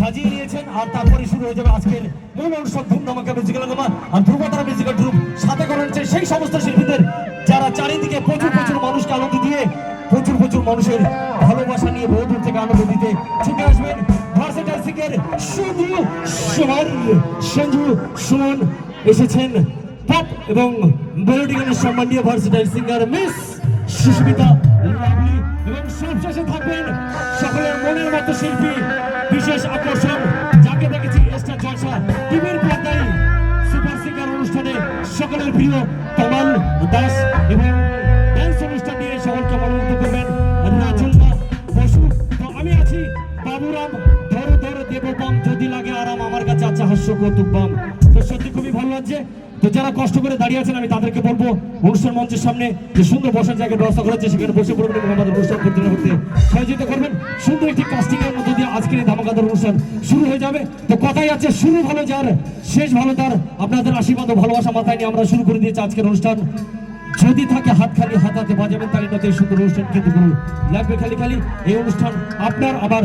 সাজিয়ে নিয়েছেন। আর তারপরে শুরু হয়ে যাবে আজকের মূল অনুষ্ঠান ধুমধামাকা মিউজিক্যাল নামা। আর ধ্রুবতারা মিউজিক্যাল গ্রুপ সাথে করে রয়েছে সেই সমস্ত শিল্পীদের যারা চারিদিকে প্রচুর প্রচুর মানুষকে আনন্দ দিয়ে প্রচুর প্রচুর মানুষের ভালোবাসা নিয়ে বহু দূর থেকে আনন্দ দিতে ছুটে আসবেন। ভার্সেটাইল সিঙ্গার সঞ্জু সুমন এসেছেন। পপ এবং মেলোডি গানের সম্মান নিয়ে versatile singer miss Susmita Lovely, এবং সবশেষে থাকবেন সকলের মনের মতো শিল্পী, বিশেষ আকর্ষণ যাকে দেখেছি স্টার জলসা টিভির পর্দায় সুপার সিঙ্গার অনুষ্ঠানে সকলের প্রিয় তমাল দাস, এবং ড্যান্স অনুষ্ঠান নিয়ে সকলকে মনোমুগ্ধ করবেন রাজুল্লা বসু। তো আমি আছি বাবুরাম, ধরো ধরো দেববাম, যদি লাগে আরাম, আমার কাছে আছে হাস্য কৌতুক বাম। তো সত্যি খুবই ভালো লাগছে। তো যারা কষ্ট করে দাঁড়িয়ে আছেন আমি তাদেরকে বলবো অনুষ্ঠান মঞ্চের সামনে যে সুন্দর বসার জায়গার ব্যবস্থা করেছে সেখানে বসে পড়বেন এবং আমাদের অনুষ্ঠান পরিচালনা করতে সহযোগিতা করবেন। সুন্দর একটি কাস্টিং এর মধ্যে দিয়ে আজকের এই ধামাকাদার অনুষ্ঠান শুরু হয়ে যাবে। তো কথাই আছে, শুরু ভালো যার শেষ ভালো তার। আপনাদের আশীর্বাদ ও ভালোবাসা মাথায় নিয়ে আমরা শুরু করে দিয়েছি আজকের অনুষ্ঠান। যদি থাকে হাত খালি, হাত হাতে বাজাবেন তালি নতে এই সুন্দর অনুষ্ঠান কিন্তু লাগবে খালি খালি। এই অনুষ্ঠান আপনার আমার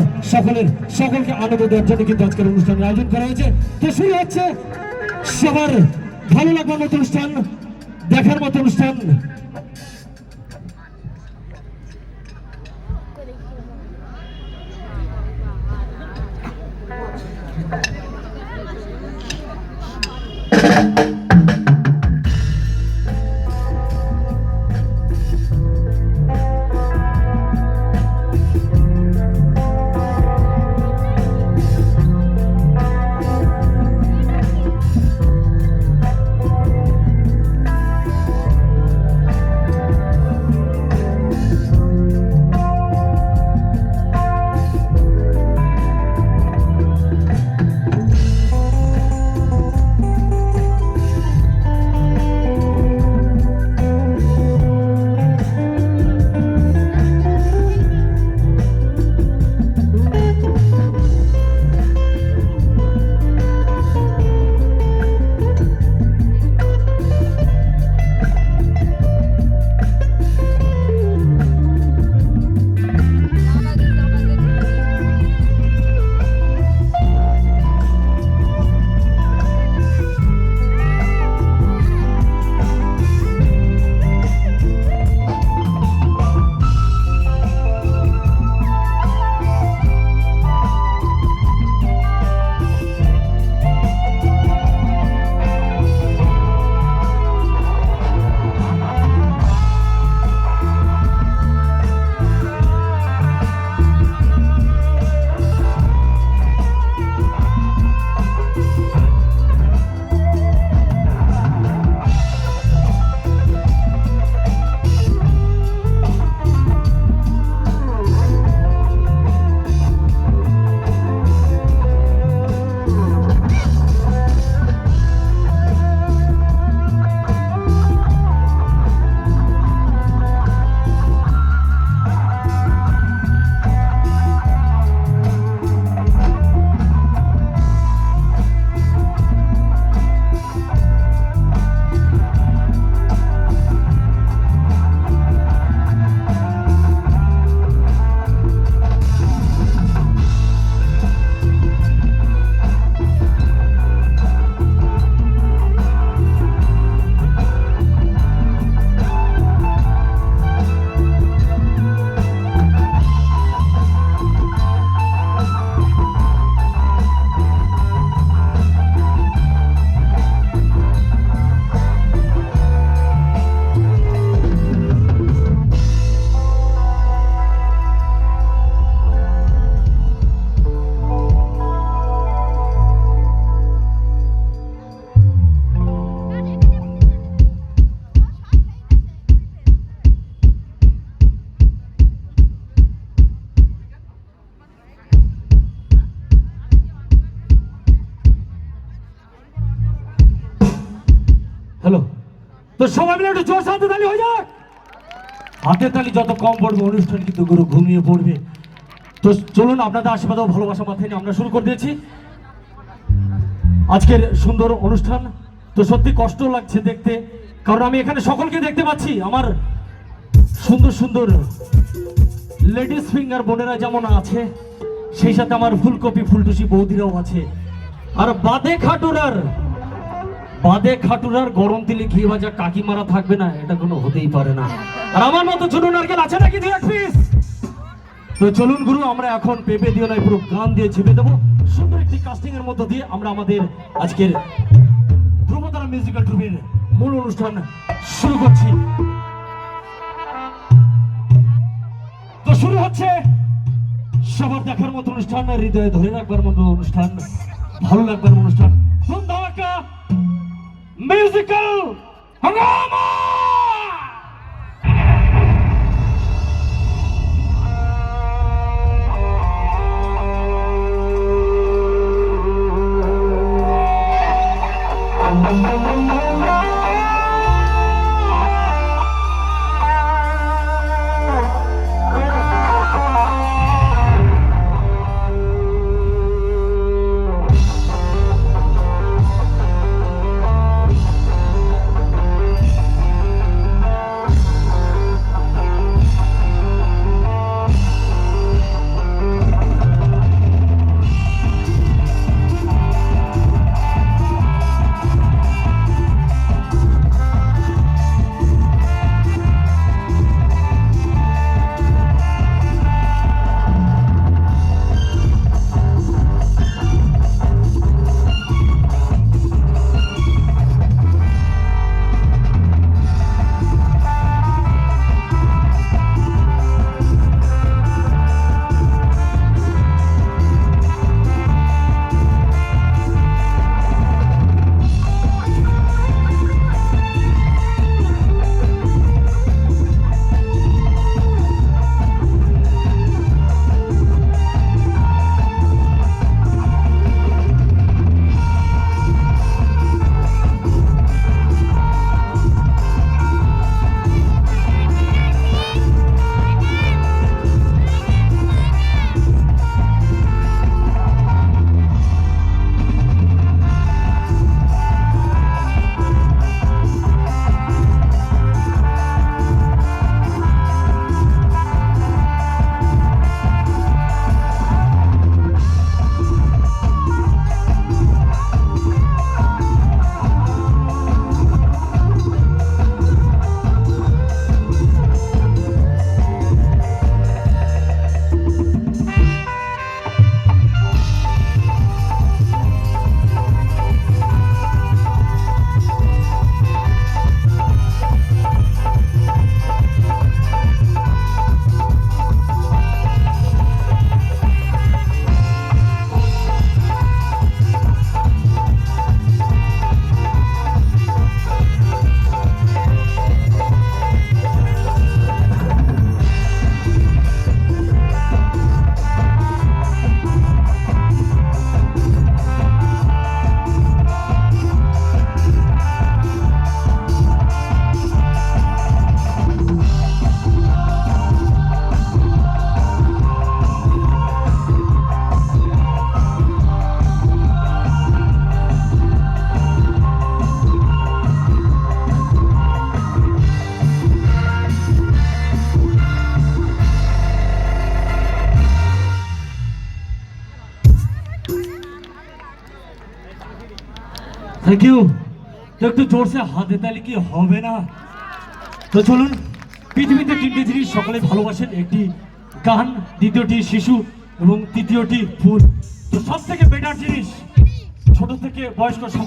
সকলকে আনন্দ দেওয়ার জন্য কিন্তু আজকের অনুষ্ঠানের আয়োজন করা হয়েছে। তো শুরু হচ্ছে সবার ভালো লাগার মতো অনুষ্ঠান, দেখার মতো অনুষ্ঠান। হ্যালো, তো সবাই মিলে একটু জোর হাতে তালি হয়ে যাক। হাতে তালি যত কম পড়বে অনুষ্ঠান কিন্তু গুরু ঘুমিয়ে পড়বে। তো চলুন আপনাদের আশীর্বাদ ও ভালোবাসা মাথায় নিয়ে আমরা শুরু করে দিয়েছি আজকের সুন্দর অনুষ্ঠান। তো সত্যি কষ্ট লাগছে দেখতে, কারণ আমি এখানে সকলকে দেখতে পাচ্ছি। আমার সুন্দর সুন্দর লেডিস ফিঙ্গার বোনেরা যেমন আছে, সেই সাথে আমার ফুলকপি ফুলটুসি বৌদিরাও আছে। আর বাদে খাটুরার গরম তেলে ঘি ভাজা কাকিমারা থাকবে না, এটা কোনো হতেই পারে না। আর আমার মতো চুনো নারকেল আছে নাকি 2-1 পিস? তো চলুন গুরু, আমরা এখন পেপে দিয়ে নয় পুরো গান দিয়ে ছেপে দেবো। সুন্দর একটি কাস্টিং এর মধ্য দিয়ে আমরা আমাদের আজকের ধ্রুবতারা মিউজিক্যাল ট্রুপের মূল অনুষ্ঠান শুরু করছি। তো শুরু হচ্ছে সবার দেখার মতো অনুষ্ঠান, হৃদয়ে ধরে রাখবার মতো অনুষ্ঠান, ভালো লাগবার অনুষ্ঠান, Dhoomdhamaka musical Hungama. Thank you. তো একটু জোরসে হাতে তালি কি হবে না? তো চলুন, পৃথিবীতে 3টে জিনিস সকলে ভালোবাসেন, একটি গান, দ্বিতীয়টি শিশু এবং তৃতীয়টি ফুল। তো সব থেকে বেটার জিনিস ছোট থেকে বয়স্ক